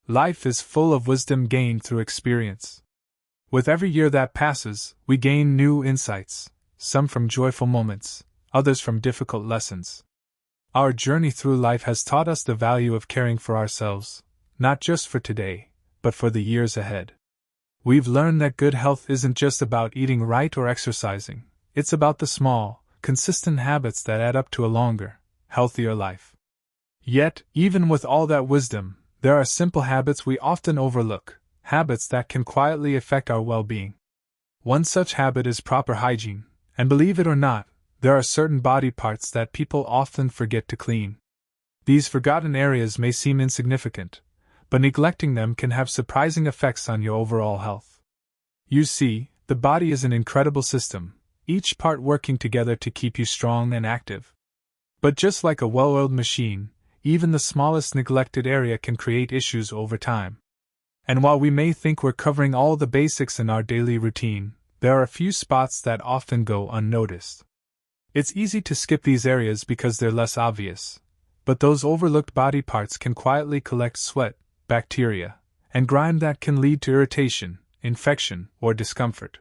Life is full of wisdom gained through experience. With every year that passes, we gain new insights, some from joyful moments, others from difficult lessons. Our journey through life has taught us the value of caring for ourselves, not just for today, but for the years ahead. We've learned that good health isn't just about eating right or exercising, it's about the small, consistent habits that add up to a longer, healthier life. Yet, even with all that wisdom, there are simple habits we often overlook, habits that can quietly affect our well-being. One such habit is proper hygiene, and believe it or not, there are certain body parts that people often forget to clean. These forgotten areas may seem insignificant, but neglecting them can have surprising effects on your overall health. You see, the body is an incredible system, each part working together to keep you strong and active. But just like a well-oiled machine, even the smallest neglected area can create issues over time. And while we may think we're covering all the basics in our daily routine, there are a few spots that often go unnoticed. It's easy to skip these areas because they're less obvious, but those overlooked body parts can quietly collect sweat, bacteria, and grime that can lead to irritation, infection, or discomfort.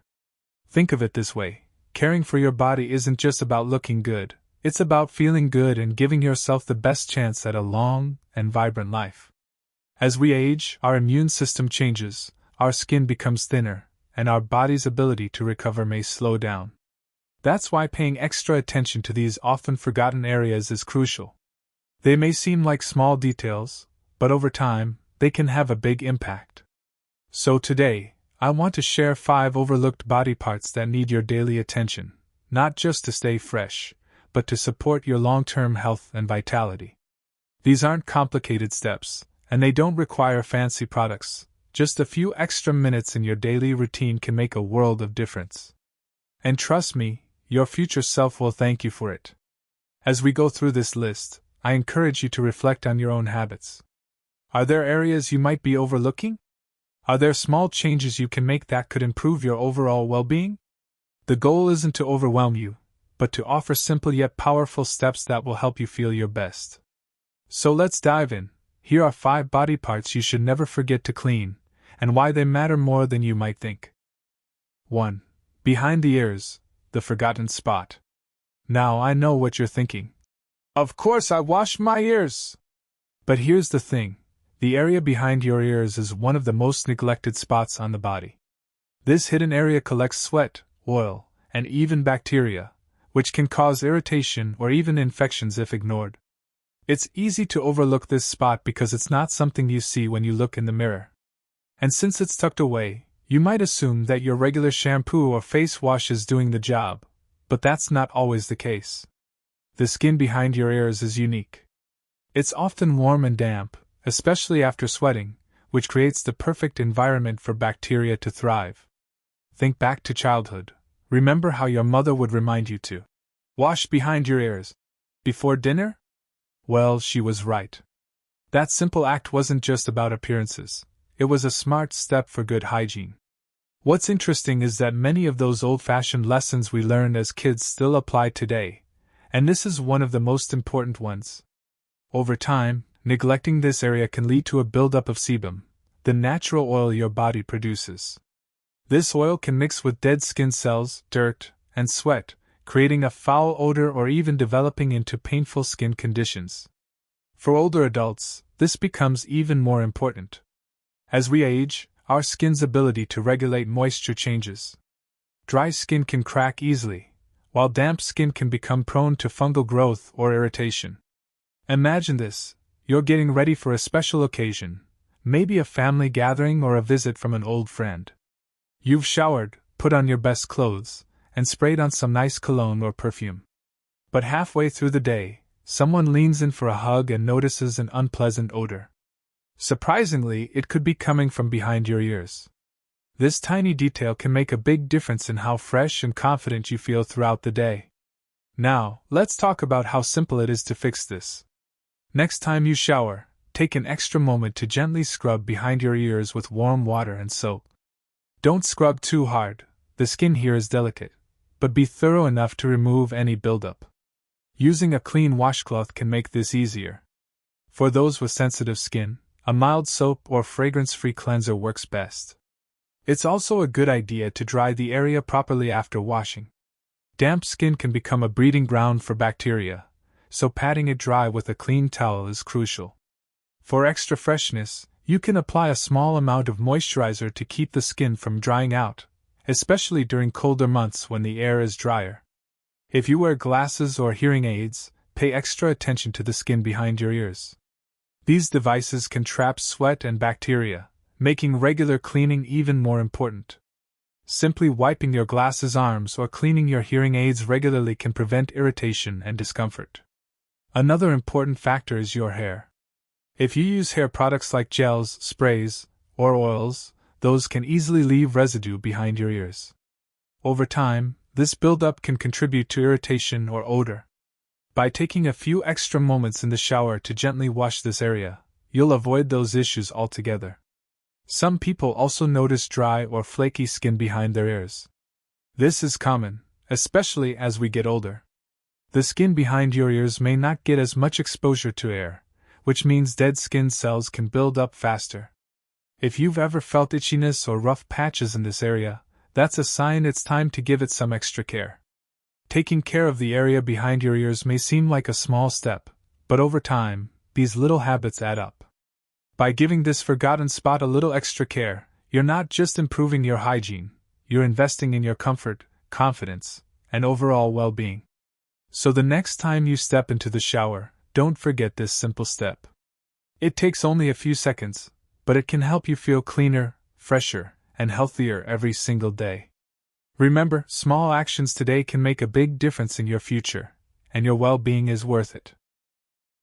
Think of it this way: caring for your body isn't just about looking good, it's about feeling good and giving yourself the best chance at a long and vibrant life. As we age, our immune system changes, our skin becomes thinner, and our body's ability to recover may slow down. That's why paying extra attention to these often forgotten areas is crucial. They may seem like small details, but over time, they can have a big impact. So today, I want to share 5 overlooked body parts that need your daily attention, not just to stay fresh, but to support your long-term health and vitality. These aren't complicated steps, and they don't require fancy products. Just a few extra minutes in your daily routine can make a world of difference. And trust me, your future self will thank you for it. As we go through this list, I encourage you to reflect on your own habits. Are there areas you might be overlooking? Are there small changes you can make that could improve your overall well-being? The goal isn't to overwhelm you, but to offer simple yet powerful steps that will help you feel your best. So let's dive in. Here are 5 body parts you should never forget to clean, and why they matter more than you might think. 1. Behind the ears, the forgotten spot. Now I know what you're thinking. Of course I wash my ears! But here's the thing, the area behind your ears is one of the most neglected spots on the body. This hidden area collects sweat, oil, and even bacteria, which can cause irritation or even infections if ignored. It's easy to overlook this spot because it's not something you see when you look in the mirror. And since it's tucked away, you might assume that your regular shampoo or face wash is doing the job, but that's not always the case. The skin behind your ears is unique. It's often warm and damp, especially after sweating, which creates the perfect environment for bacteria to thrive. Think back to childhood. Remember how your mother would remind you to wash behind your ears before dinner? Well, she was right. That simple act wasn't just about appearances, it was a smart step for good hygiene. What's interesting is that many of those old-fashioned lessons we learned as kids still apply today, and this is one of the most important ones. Over time, neglecting this area can lead to a buildup of sebum, the natural oil your body produces. This oil can mix with dead skin cells, dirt, and sweat, creating a foul odor or even developing into painful skin conditions. For older adults, this becomes even more important. As we age, our skin's ability to regulate moisture changes. Dry skin can crack easily, while damp skin can become prone to fungal growth or irritation. Imagine this: you're getting ready for a special occasion, maybe a family gathering or a visit from an old friend. You've showered, put on your best clothes, and sprayed on some nice cologne or perfume. But halfway through the day, someone leans in for a hug and notices an unpleasant odor. Surprisingly, it could be coming from behind your ears. This tiny detail can make a big difference in how fresh and confident you feel throughout the day. Now, let's talk about how simple it is to fix this. Next time you shower, take an extra moment to gently scrub behind your ears with warm water and soap. Don't scrub too hard, the skin here is delicate, but be thorough enough to remove any buildup. Using a clean washcloth can make this easier. For those with sensitive skin, a mild soap or fragrance-free cleanser works best. It's also a good idea to dry the area properly after washing. Damp skin can become a breeding ground for bacteria, so patting it dry with a clean towel is crucial. For extra freshness, you can apply a small amount of moisturizer to keep the skin from drying out, especially during colder months when the air is drier. If you wear glasses or hearing aids, pay extra attention to the skin behind your ears. These devices can trap sweat and bacteria, making regular cleaning even more important. Simply wiping your glasses' arms or cleaning your hearing aids regularly can prevent irritation and discomfort. Another important factor is your hair. If you use hair products like gels, sprays, or oils, those can easily leave residue behind your ears. Over time, this buildup can contribute to irritation or odor. By taking a few extra moments in the shower to gently wash this area, you'll avoid those issues altogether. Some people also notice dry or flaky skin behind their ears. This is common, especially as we get older. The skin behind your ears may not get as much exposure to air, which means dead skin cells can build up faster. If you've ever felt itchiness or rough patches in this area, that's a sign it's time to give it some extra care. Taking care of the area behind your ears may seem like a small step, but over time, these little habits add up. By giving this forgotten spot a little extra care, you're not just improving your hygiene, you're investing in your comfort, confidence, and overall well-being. So the next time you step into the shower, don't forget this simple step. It takes only a few seconds, but it can help you feel cleaner, fresher, and healthier every single day. Remember, small actions today can make a big difference in your future, and your well-being is worth it.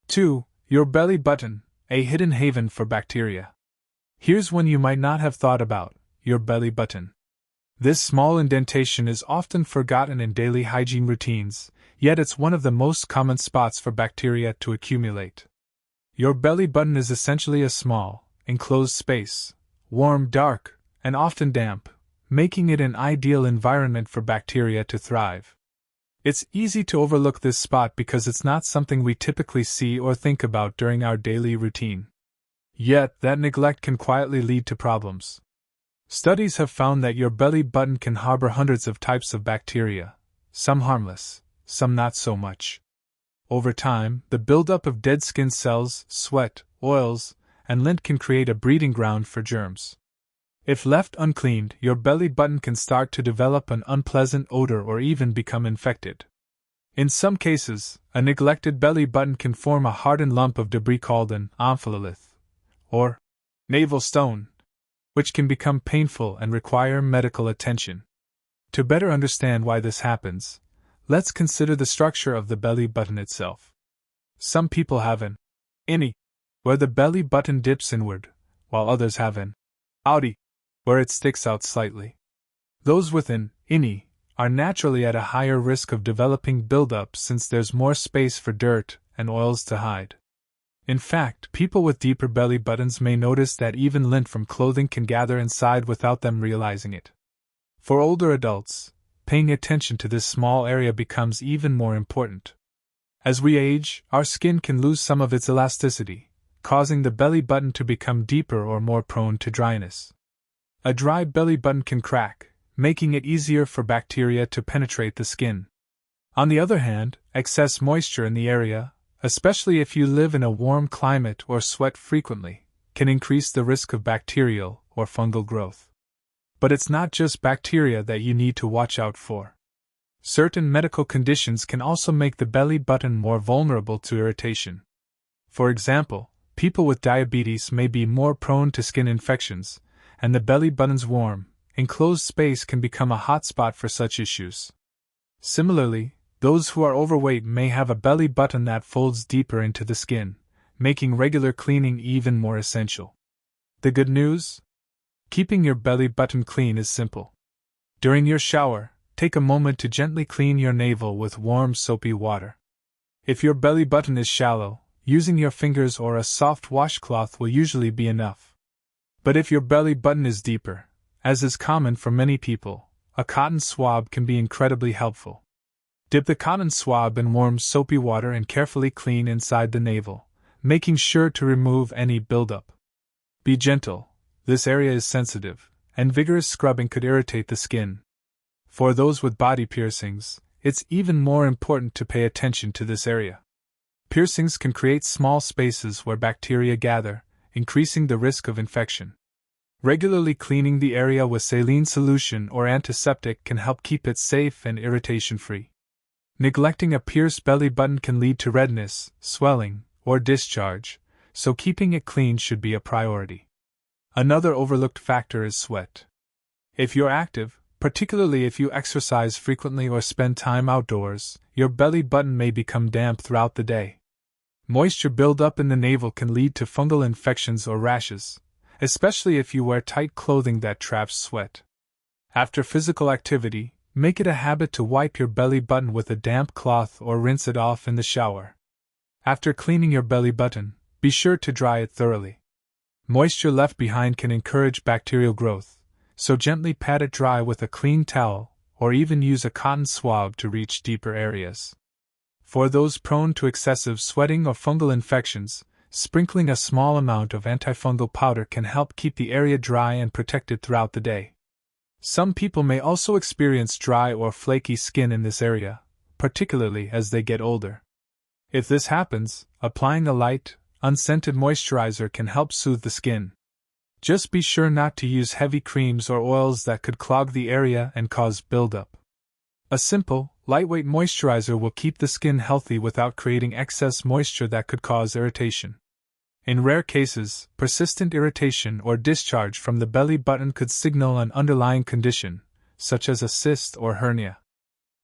2. Your belly button, a hidden haven for bacteria. Here's one you might not have thought about: your belly button. This small indentation is often forgotten in daily hygiene routines, yet it's one of the most common spots for bacteria to accumulate. Your belly button is essentially a small, enclosed space, warm, dark, and often damp, making it an ideal environment for bacteria to thrive. It's easy to overlook this spot because it's not something we typically see or think about during our daily routine. Yet, that neglect can quietly lead to problems. Studies have found that your belly button can harbor hundreds of types of bacteria, some harmless, some not so much. Over time, the buildup of dead skin cells, sweat, oils, and lint can create a breeding ground for germs. If left uncleaned, your belly button can start to develop an unpleasant odor or even become infected. In some cases, a neglected belly button can form a hardened lump of debris called an omphalolith, or navel stone, which can become painful and require medical attention. To better understand why this happens, let's consider the structure of the belly button itself. Some people have an innie, where the belly button dips inward, while others have an outie, where it sticks out slightly. Those with an innie are naturally at a higher risk of developing buildup since there's more space for dirt and oils to hide. In fact, people with deeper belly buttons may notice that even lint from clothing can gather inside without them realizing it. For older adults, paying attention to this small area becomes even more important. As we age, our skin can lose some of its elasticity, causing the belly button to become deeper or more prone to dryness. A dry belly button can crack, making it easier for bacteria to penetrate the skin. On the other hand, excess moisture in the area, especially if you live in a warm climate or sweat frequently, can increase the risk of bacterial or fungal growth. But it's not just bacteria that you need to watch out for. Certain medical conditions can also make the belly button more vulnerable to irritation. For example, people with diabetes may be more prone to skin infections, and the belly button's warm, enclosed space can become a hotspot for such issues. Similarly, those who are overweight may have a belly button that folds deeper into the skin, making regular cleaning even more essential. The good news? Keeping your belly button clean is simple. During your shower, take a moment to gently clean your navel with warm soapy water. If your belly button is shallow, using your fingers or a soft washcloth will usually be enough. But if your belly button is deeper, as is common for many people, a cotton swab can be incredibly helpful. Dip the cotton swab in warm soapy water and carefully clean inside the navel, making sure to remove any buildup. Be gentle, this area is sensitive, and vigorous scrubbing could irritate the skin. For those with body piercings, it's even more important to pay attention to this area. Piercings can create small spaces where bacteria gather, increasing the risk of infection. Regularly cleaning the area with saline solution or antiseptic can help keep it safe and irritation-free. Neglecting a pierced belly button can lead to redness, swelling, or discharge, so keeping it clean should be a priority. Another overlooked factor is sweat. If you're active, particularly if you exercise frequently or spend time outdoors, your belly button may become damp throughout the day. Moisture buildup in the navel can lead to fungal infections or rashes, especially if you wear tight clothing that traps sweat. After physical activity, make it a habit to wipe your belly button with a damp cloth or rinse it off in the shower. After cleaning your belly button, be sure to dry it thoroughly. Moisture left behind can encourage bacterial growth, so gently pat it dry with a clean towel, or even use a cotton swab to reach deeper areas. For those prone to excessive sweating or fungal infections, sprinkling a small amount of antifungal powder can help keep the area dry and protected throughout the day. Some people may also experience dry or flaky skin in this area, particularly as they get older. If this happens, applying a light, unscented moisturizer can help soothe the skin. Just be sure not to use heavy creams or oils that could clog the area and cause buildup. A simple, lightweight moisturizer will keep the skin healthy without creating excess moisture that could cause irritation. In rare cases, persistent irritation or discharge from the belly button could signal an underlying condition, such as a cyst or hernia.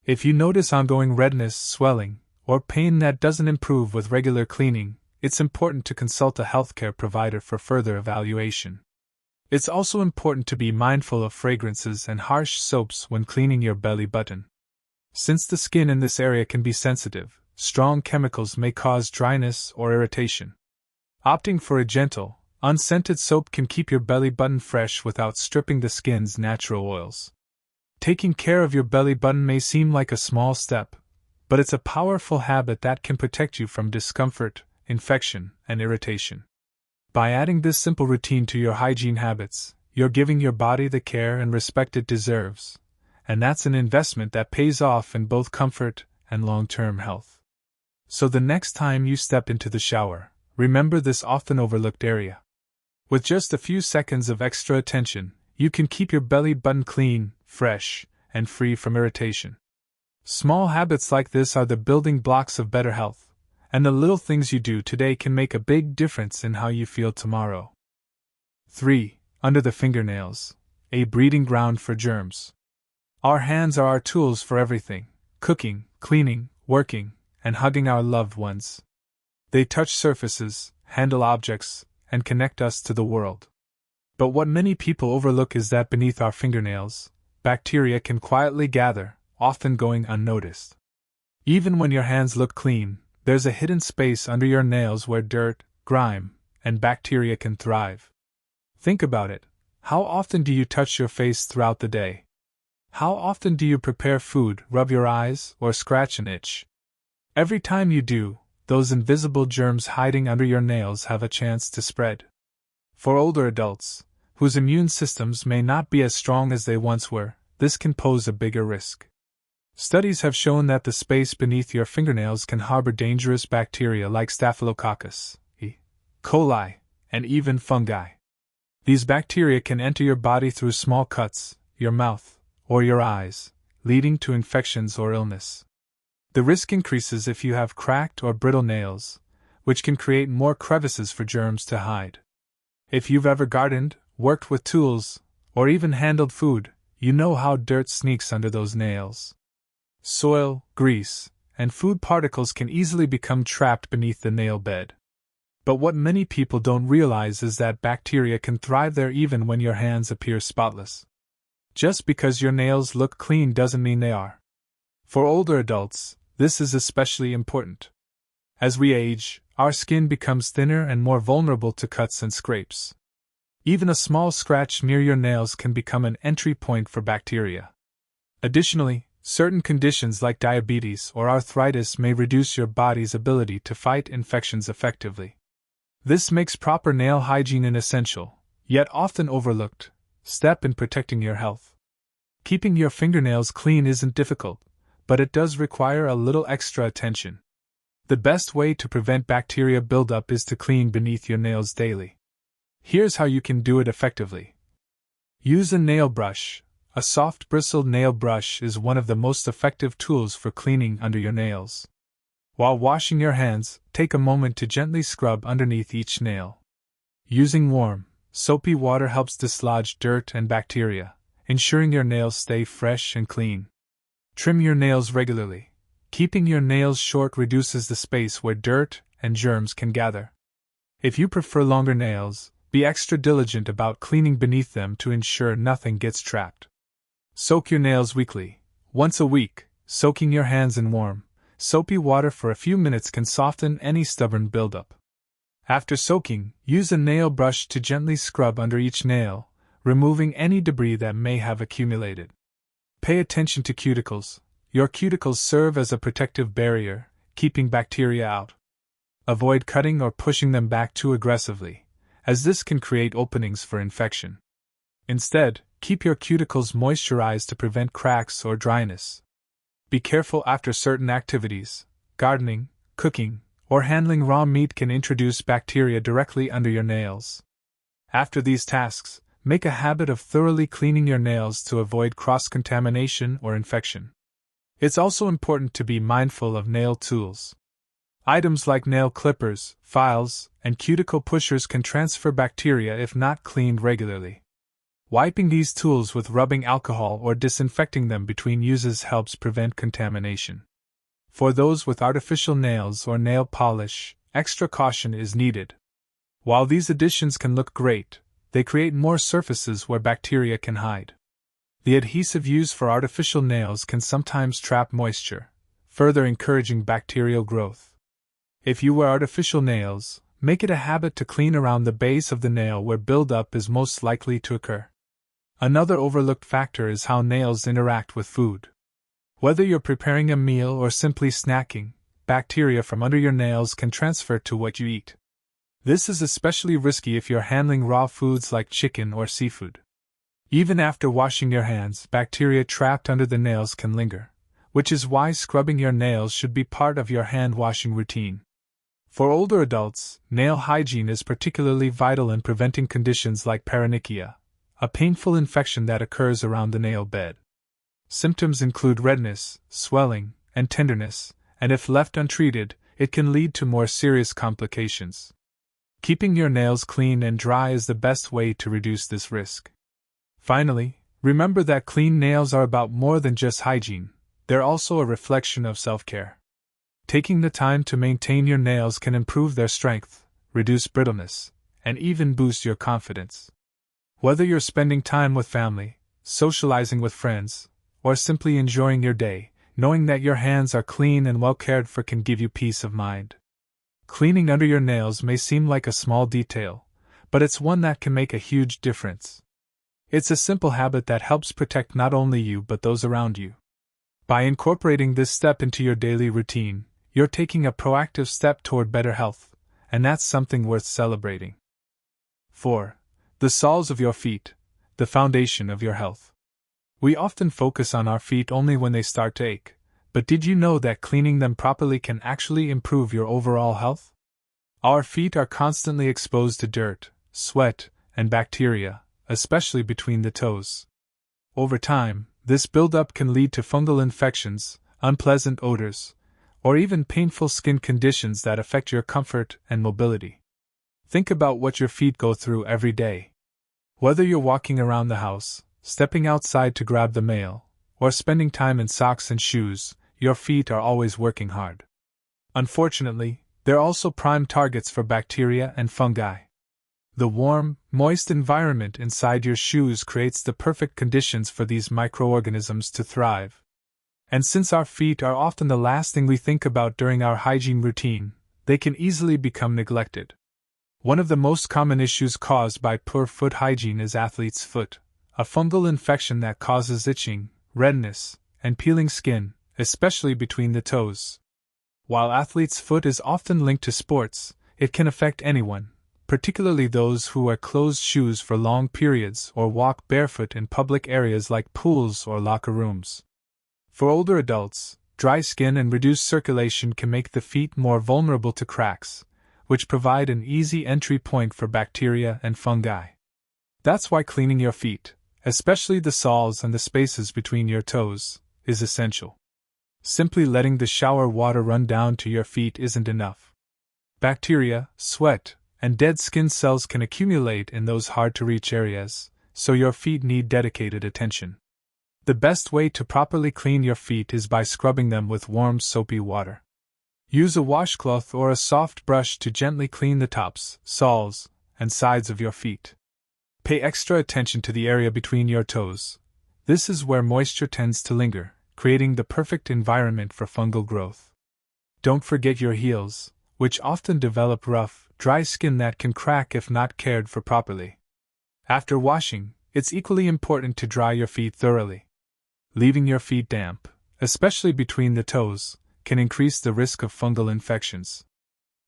If you notice ongoing redness, swelling, or pain that doesn't improve with regular cleaning, it's important to consult a healthcare provider for further evaluation. It's also important to be mindful of fragrances and harsh soaps when cleaning your belly button. Since the skin in this area can be sensitive, strong chemicals may cause dryness or irritation. Opting for a gentle, unscented soap can keep your belly button fresh without stripping the skin's natural oils. Taking care of your belly button may seem like a small step, but it's a powerful habit that can protect you from discomfort, infection, and irritation. By adding this simple routine to your hygiene habits, you're giving your body the care and respect it deserves, and that's an investment that pays off in both comfort and long-term health. So the next time you step into the shower, remember this often overlooked area. With just a few seconds of extra attention, you can keep your belly button clean, fresh, and free from irritation. Small habits like this are the building blocks of better health, and the little things you do today can make a big difference in how you feel tomorrow. 3. Under the fingernails, a breeding ground for germs. Our hands are our tools for everything: cooking, cleaning, working, and hugging our loved ones. They touch surfaces, handle objects, and connect us to the world. But what many people overlook is that beneath our fingernails, bacteria can quietly gather, often going unnoticed. Even when your hands look clean, there's a hidden space under your nails where dirt, grime, and bacteria can thrive. Think about it. How often do you touch your face throughout the day? How often do you prepare food, rub your eyes, or scratch an itch? Every time you do, those invisible germs hiding under your nails have a chance to spread. For older adults, whose immune systems may not be as strong as they once were, this can pose a bigger risk. Studies have shown that the space beneath your fingernails can harbor dangerous bacteria like Staphylococcus, E. coli, and even fungi. These bacteria can enter your body through small cuts, your mouth, or your eyes, leading to infections or illness. The risk increases if you have cracked or brittle nails, which can create more crevices for germs to hide. If you've ever gardened, worked with tools, or even handled food, you know how dirt sneaks under those nails. Soil, grease, and food particles can easily become trapped beneath the nail bed. But what many people don't realize is that bacteria can thrive there even when your hands appear spotless. Just because your nails look clean doesn't mean they are. For older adults, this is especially important. As we age, our skin becomes thinner and more vulnerable to cuts and scrapes. Even a small scratch near your nails can become an entry point for bacteria. Additionally, certain conditions like diabetes or arthritis may reduce your body's ability to fight infections effectively. This makes proper nail hygiene an essential, yet often overlooked, step in protecting your health. Keeping your fingernails clean isn't difficult, but it does require a little extra attention. The best way to prevent bacteria buildup is to clean beneath your nails daily. Here's how you can do it effectively. Use a nail brush. A soft bristled nail brush is one of the most effective tools for cleaning under your nails. While washing your hands, take a moment to gently scrub underneath each nail. Using warm, soapy water helps dislodge dirt and bacteria, ensuring your nails stay fresh and clean. Trim your nails regularly. Keeping your nails short reduces the space where dirt and germs can gather. If you prefer longer nails, be extra diligent about cleaning beneath them to ensure nothing gets trapped. Soak your nails weekly. Once a week, soaking your hands in warm, soapy water for a few minutes can soften any stubborn buildup. After soaking, use a nail brush to gently scrub under each nail, removing any debris that may have accumulated. Pay attention to cuticles. Your cuticles serve as a protective barrier, keeping bacteria out. Avoid cutting or pushing them back too aggressively, as this can create openings for infection. Instead, keep your cuticles moisturized to prevent cracks or dryness. Be careful after certain activities. Gardening, cooking, or handling raw meat can introduce bacteria directly under your nails. After these tasks, make a habit of thoroughly cleaning your nails to avoid cross-contamination or infection. It's also important to be mindful of nail tools. Items like nail clippers, files, and cuticle pushers can transfer bacteria if not cleaned regularly. Wiping these tools with rubbing alcohol or disinfecting them between uses helps prevent contamination. For those with artificial nails or nail polish, extra caution is needed. While these additions can look great, they create more surfaces where bacteria can hide. The adhesive used for artificial nails can sometimes trap moisture, further encouraging bacterial growth. If you wear artificial nails, make it a habit to clean around the base of the nail where buildup is most likely to occur. Another overlooked factor is how nails interact with food. Whether you're preparing a meal or simply snacking, bacteria from under your nails can transfer to what you eat. This is especially risky if you're handling raw foods like chicken or seafood. Even after washing your hands, bacteria trapped under the nails can linger, which is why scrubbing your nails should be part of your hand washing routine. For older adults, nail hygiene is particularly vital in preventing conditions like paronychia, a painful infection that occurs around the nail bed. Symptoms include redness, swelling, and tenderness, and if left untreated, it can lead to more serious complications. Keeping your nails clean and dry is the best way to reduce this risk. Finally, remember that clean nails are about more than just hygiene, they're also a reflection of self-care. Taking the time to maintain your nails can improve their strength, reduce brittleness, and even boost your confidence. Whether you're spending time with family, socializing with friends, or simply enjoying your day, knowing that your hands are clean and well cared for can give you peace of mind. Cleaning under your nails may seem like a small detail, but it's one that can make a huge difference. It's a simple habit that helps protect not only you but those around you. By incorporating this step into your daily routine, you're taking a proactive step toward better health, and that's something worth celebrating. 4. The soles of your feet, the foundation of your health. We often focus on our feet only when they start to ache, but did you know that cleaning them properly can actually improve your overall health? Our feet are constantly exposed to dirt, sweat, and bacteria, especially between the toes. Over time, this buildup can lead to fungal infections, unpleasant odors, or even painful skin conditions that affect your comfort and mobility. Think about what your feet go through every day. Whether you're walking around the house, stepping outside to grab the mail, or spending time in socks and shoes, your feet are always working hard. Unfortunately, they're also prime targets for bacteria and fungi. The warm, moist environment inside your shoes creates the perfect conditions for these microorganisms to thrive. And since our feet are often the last thing we think about during our hygiene routine, they can easily become neglected. One of the most common issues caused by poor foot hygiene is athlete's foot, a fungal infection that causes itching, redness, and peeling skin, especially between the toes. While athlete's foot is often linked to sports, it can affect anyone, particularly those who wear closed shoes for long periods or walk barefoot in public areas like pools or locker rooms. For older adults, dry skin and reduced circulation can make the feet more vulnerable to cracks, which provide an easy entry point for bacteria and fungi. That's why cleaning your feet, especially the soles and the spaces between your toes, is essential. Simply letting the shower water run down to your feet isn't enough. Bacteria, sweat, and dead skin cells can accumulate in those hard-to-reach areas, so your feet need dedicated attention. The best way to properly clean your feet is by scrubbing them with warm soapy water. Use a washcloth or a soft brush to gently clean the tops, soles, and sides of your feet. Pay extra attention to the area between your toes. This is where moisture tends to linger, creating the perfect environment for fungal growth. Don't forget your heels, which often develop rough, dry skin that can crack if not cared for properly. After washing, it's equally important to dry your feet thoroughly. Leaving your feet damp, especially between the toes, can increase the risk of fungal infections.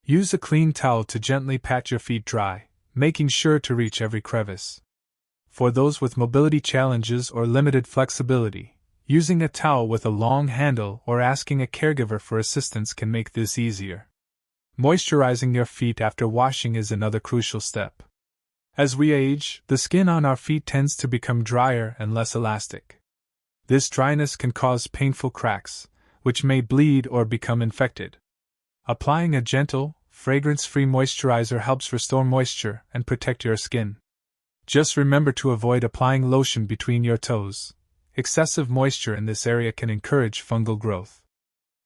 Use a clean towel to gently pat your feet dry, making sure to reach every crevice. For those with mobility challenges or limited flexibility, using a towel with a long handle or asking a caregiver for assistance can make this easier. Moisturizing your feet after washing is another crucial step. As we age, the skin on our feet tends to become drier and less elastic. This dryness can cause painful cracks, which may bleed or become infected. Applying a gentle, fragrance-free moisturizer helps restore moisture and protect your skin. Just remember to avoid applying lotion between your toes. Excessive moisture in this area can encourage fungal growth.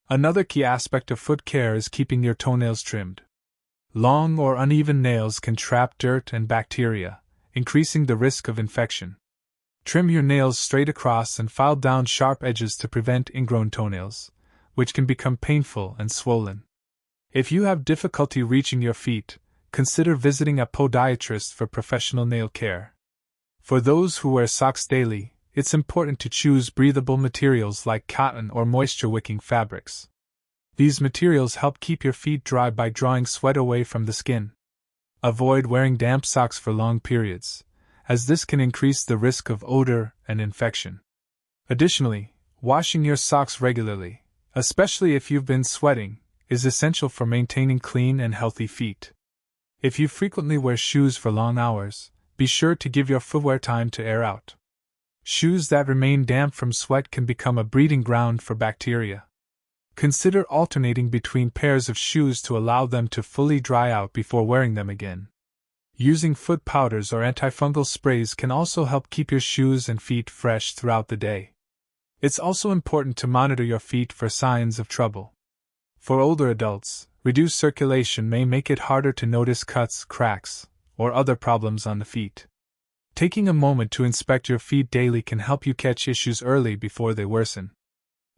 Another key aspect of foot care is keeping your toenails trimmed. Long or uneven nails can trap dirt and bacteria, increasing the risk of infection. Trim your nails straight across and file down sharp edges to prevent ingrown toenails, which can become painful and swollen. If you have difficulty reaching your feet, consider visiting a podiatrist for professional nail care. For those who wear socks daily, it's important to choose breathable materials like cotton or moisture-wicking fabrics. These materials help keep your feet dry by drawing sweat away from the skin. Avoid wearing damp socks for long periods, as this can increase the risk of odor and infection. Additionally, washing your socks regularly, especially if you've been sweating, is essential for maintaining clean and healthy feet. If you frequently wear shoes for long hours, be sure to give your footwear time to air out. Shoes that remain damp from sweat can become a breeding ground for bacteria. Consider alternating between pairs of shoes to allow them to fully dry out before wearing them again. Using foot powders or antifungal sprays can also help keep your shoes and feet fresh throughout the day. It's also important to monitor your feet for signs of trouble. For older adults, reduced circulation may make it harder to notice cuts, cracks, or other problems on the feet. Taking a moment to inspect your feet daily can help you catch issues early before they worsen.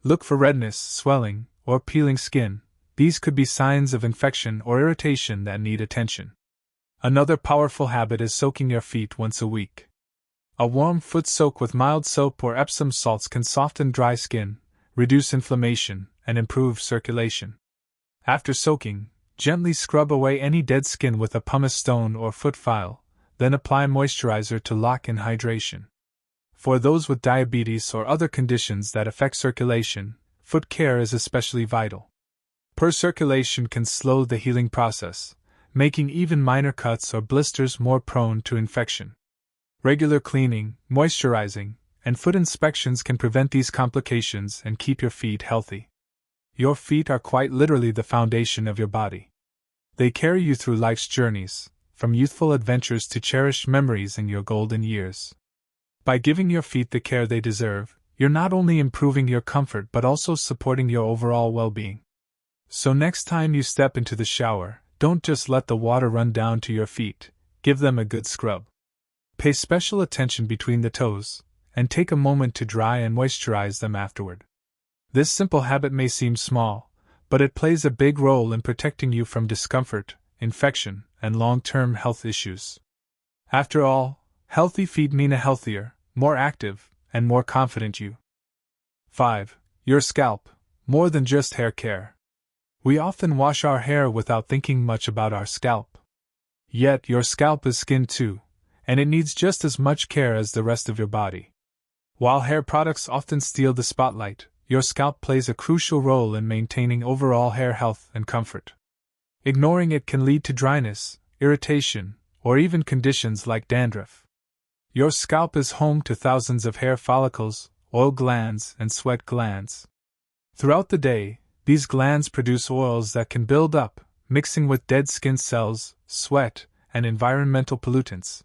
Look for redness, swelling, or peeling skin. These could be signs of infection or irritation that need attention. Another powerful habit is soaking your feet once a week. A warm foot soak with mild soap or Epsom salts can soften dry skin, reduce inflammation, and improve circulation. After soaking, gently scrub away any dead skin with a pumice stone or foot file, then apply moisturizer to lock in hydration. For those with diabetes or other conditions that affect circulation, foot care is especially vital. Poor circulation can slow the healing process, making even minor cuts or blisters more prone to infection. Regular cleaning, moisturizing, and foot inspections can prevent these complications and keep your feet healthy. Your feet are quite literally the foundation of your body. They carry you through life's journeys, from youthful adventures to cherished memories in your golden years. By giving your feet the care they deserve, you're not only improving your comfort but also supporting your overall well-being. So next time you step into the shower, don't just let the water run down to your feet, give them a good scrub. Pay special attention between the toes, and take a moment to dry and moisturize them afterward. This simple habit may seem small, but it plays a big role in protecting you from discomfort, infection, and long-term health issues. After all, healthy feet mean a healthier, more active, and more confident you. 5. Your scalp, more than just hair care. We often wash our hair without thinking much about our scalp. Yet your scalp is skin too, and it needs just as much care as the rest of your body. While hair products often steal the spotlight, your scalp plays a crucial role in maintaining overall hair health and comfort. Ignoring it can lead to dryness, irritation, or even conditions like dandruff. Your scalp is home to thousands of hair follicles, oil glands, and sweat glands. Throughout the day, these glands produce oils that can build up, mixing with dead skin cells, sweat, and environmental pollutants.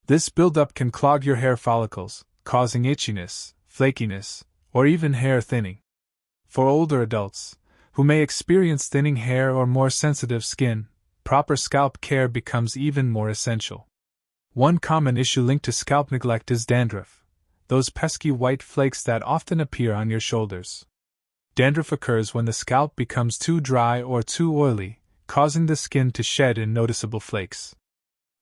This buildup can clog your hair follicles, causing itchiness, flakiness, or even hair thinning. For older adults, who may experience thinning hair or more sensitive skin, proper scalp care becomes even more essential. One common issue linked to scalp neglect is dandruff, those pesky white flakes that often appear on your shoulders. Dandruff occurs when the scalp becomes too dry or too oily, causing the skin to shed in noticeable flakes.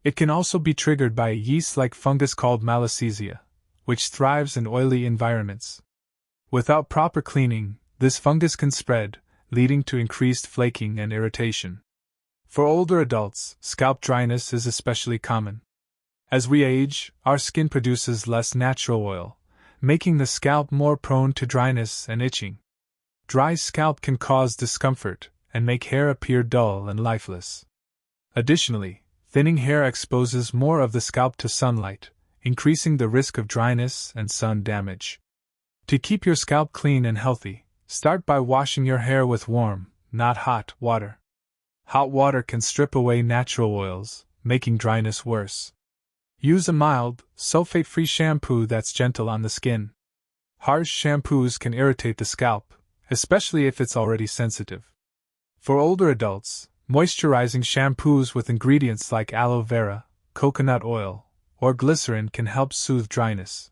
It can also be triggered by a yeast-like fungus called Malassezia, which thrives in oily environments. Without proper cleaning, this fungus can spread, leading to increased flaking and irritation. For older adults, scalp dryness is especially common. As we age, our skin produces less natural oil, making the scalp more prone to dryness and itching. Dry scalp can cause discomfort and make hair appear dull and lifeless. Additionally, thinning hair exposes more of the scalp to sunlight, increasing the risk of dryness and sun damage. To keep your scalp clean and healthy, start by washing your hair with warm, not hot, water. Hot water can strip away natural oils, making dryness worse. Use a mild, sulfate-free shampoo that's gentle on the skin. Harsh shampoos can irritate the scalp, especially if it's already sensitive. For older adults, moisturizing shampoos with ingredients like aloe vera, coconut oil, or glycerin can help soothe dryness.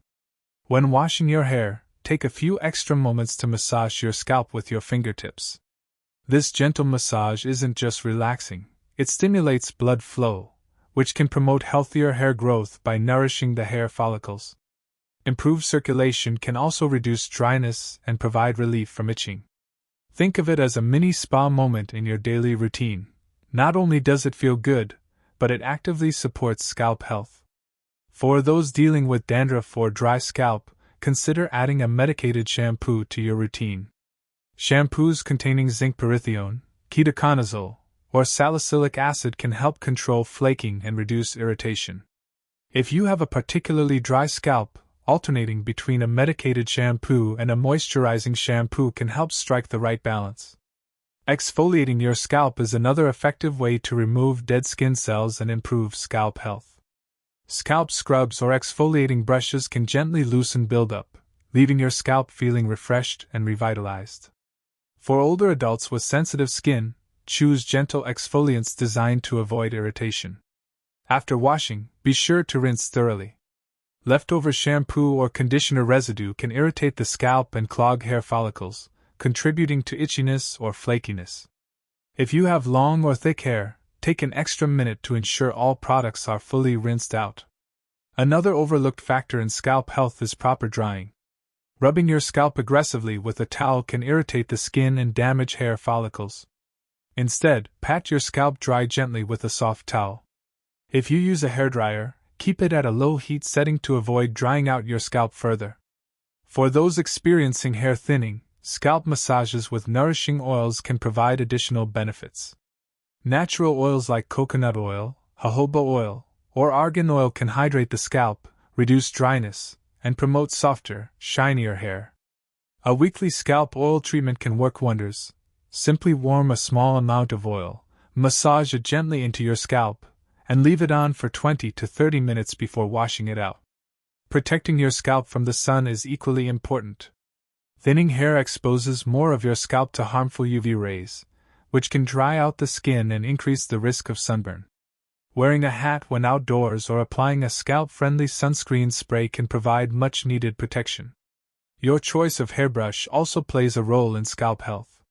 When washing your hair, take a few extra moments to massage your scalp with your fingertips. This gentle massage isn't just relaxing, it stimulates blood flow, which can promote healthier hair growth by nourishing the hair follicles. Improved circulation can also reduce dryness and provide relief from itching. Think of it as a mini spa moment in your daily routine. Not only does it feel good, but it actively supports scalp health. For those dealing with dandruff or dry scalp, consider adding a medicated shampoo to your routine. Shampoos containing zinc pyrithione, ketoconazole, or salicylic acid can help control flaking and reduce irritation. If you have a particularly dry scalp, alternating between a medicated shampoo and a moisturizing shampoo can help strike the right balance. Exfoliating your scalp is another effective way to remove dead skin cells and improve scalp health. Scalp scrubs or exfoliating brushes can gently loosen buildup, leaving your scalp feeling refreshed and revitalized. For older adults with sensitive skin, choose gentle exfoliants designed to avoid irritation. After washing, be sure to rinse thoroughly. Leftover shampoo or conditioner residue can irritate the scalp and clog hair follicles, contributing to itchiness or flakiness. If you have long or thick hair, take an extra minute to ensure all products are fully rinsed out. Another overlooked factor in scalp health is proper drying. Rubbing your scalp aggressively with a towel can irritate the skin and damage hair follicles. Instead, pat your scalp dry gently with a soft towel. If you use a hairdryer, keep it at a low heat setting to avoid drying out your scalp further. For those experiencing hair thinning, scalp massages with nourishing oils can provide additional benefits. Natural oils like coconut oil, jojoba oil, or argan oil can hydrate the scalp, reduce dryness, and promote softer, shinier hair. A weekly scalp oil treatment can work wonders. Simply warm a small amount of oil, massage it gently into your scalp, and leave it on for 20 to 30 minutes before washing it out. Protecting your scalp from the sun is equally important. Thinning hair exposes more of your scalp to harmful UV rays, which can dry out the skin and increase the risk of sunburn. Wearing a hat when outdoors or applying a scalp-friendly sunscreen spray can provide much-needed protection. Your choice of hairbrush also plays a role in scalp health.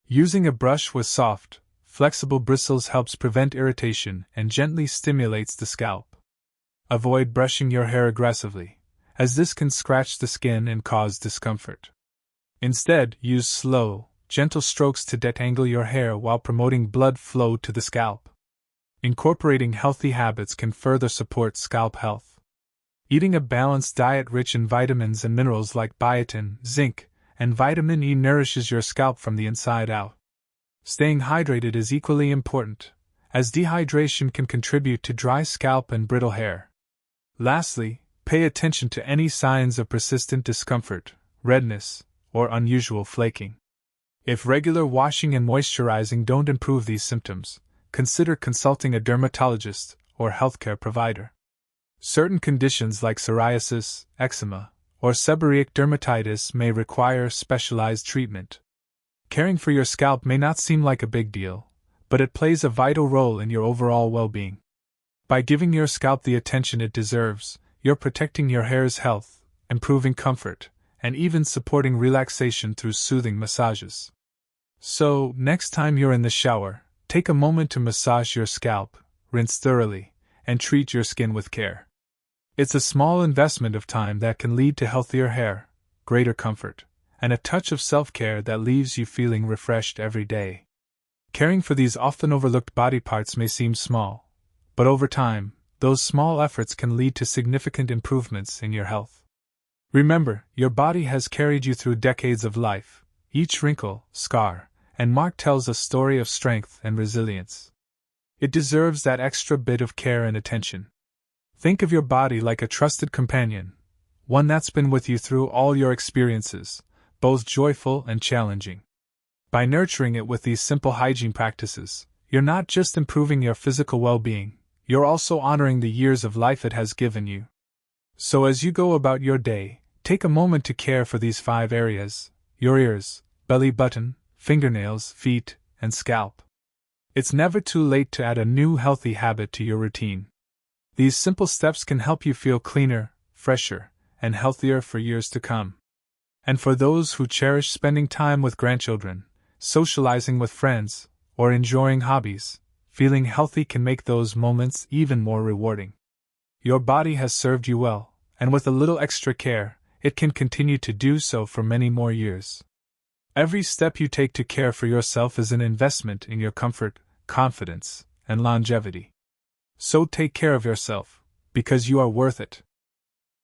Using a brush with soft, flexible bristles helps prevent irritation and gently stimulates the scalp. Avoid brushing your hair aggressively, as this can scratch the skin and cause discomfort. Instead, use slow, gentle strokes to detangle your hair while promoting blood flow to the scalp. Incorporating healthy habits can further support scalp health. Eating a balanced diet rich in vitamins and minerals like biotin, zinc, and vitamin E nourishes your scalp from the inside out. Staying hydrated is equally important, as dehydration can contribute to dry scalp and brittle hair. Lastly, pay attention to any signs of persistent discomfort, redness, or unusual flaking. If regular washing and moisturizing don't improve these symptoms, consider consulting a dermatologist or healthcare provider. Certain conditions like psoriasis, eczema, or seborrheic dermatitis may require specialized treatment. Caring for your scalp may not seem like a big deal, but it plays a vital role in your overall well-being. By giving your scalp the attention it deserves, you're protecting your hair's health, improving comfort, and even supporting relaxation through soothing massages. So, next time you're in the shower, take a moment to massage your scalp, rinse thoroughly, and treat your skin with care. It's a small investment of time that can lead to healthier hair, greater comfort, and a touch of self-care that leaves you feeling refreshed every day. Caring for these often overlooked body parts may seem small, but over time, those small efforts can lead to significant improvements in your health. Remember, your body has carried you through decades of life. Each wrinkle, scar, and mark tells a story of strength and resilience. It deserves that extra bit of care and attention. Think of your body like a trusted companion, one that's been with you through all your experiences, both joyful and challenging. By nurturing it with these simple hygiene practices, you're not just improving your physical well-being, you're also honoring the years of life it has given you. So as you go about your day, take a moment to care for these 5 areas: your ears, belly button, fingernails, feet, and scalp. It's never too late to add a new healthy habit to your routine. These simple steps can help you feel cleaner, fresher, and healthier for years to come. And for those who cherish spending time with grandchildren, socializing with friends, or enjoying hobbies, feeling healthy can make those moments even more rewarding. Your body has served you well, and with a little extra care, it can continue to do so for many more years. Every step you take to care for yourself is an investment in your comfort, confidence, and longevity. So take care of yourself, because you are worth it.